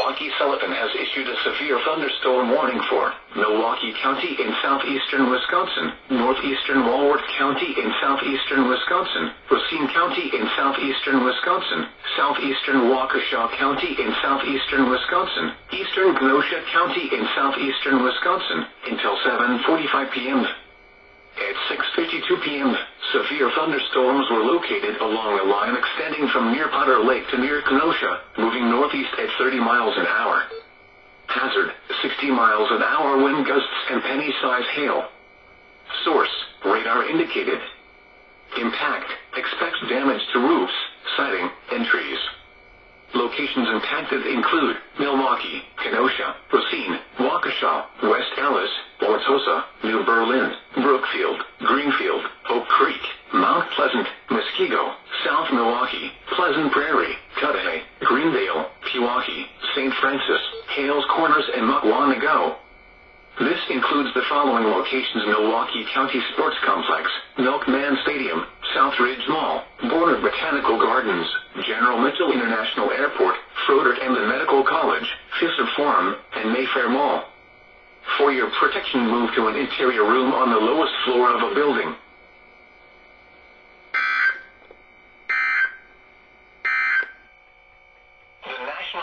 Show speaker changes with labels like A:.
A: Milwaukee Sullivan has issued a severe thunderstorm warning for Milwaukee County in southeastern Wisconsin, northeastern Walworth County in southeastern Wisconsin, Racine County in southeastern Wisconsin, southeastern Waukesha County in southeastern Wisconsin, eastern Kenosha County in southeastern Wisconsin, until 7:45 p.m. At 6:52 p.m., severe thunderstorms were located along a line extending from near Potter Lake to near Kenosha, moving northeast at 30 miles an hour. Hazard, 60 miles an hour wind gusts and penny-size hail. Source, radar indicated. Impact, expect damage to roofs, siding, and trees. Locations impacted include Milwaukee, Kenosha, Racine, Waukesha, West Allis, Wauwatosa, New Berlin, Brookfield, Greenfield, Oak Creek, Mount Pleasant, Muskego, South Milwaukee, Pleasant Prairie, Cudahy, Greendale, Pewaukee, St. Francis, Hales Corners, and Mukwonago. This includes the following locations: Milwaukee County Sports Complex, Milkman Stadium, Southridge Mall, Border Botanical Gardens, General Mitchell International Airport, Froedtert and the Medical College, Fisher Forum, and Mayfair Mall. For your protection, move to an interior room on the lowest floor of a building.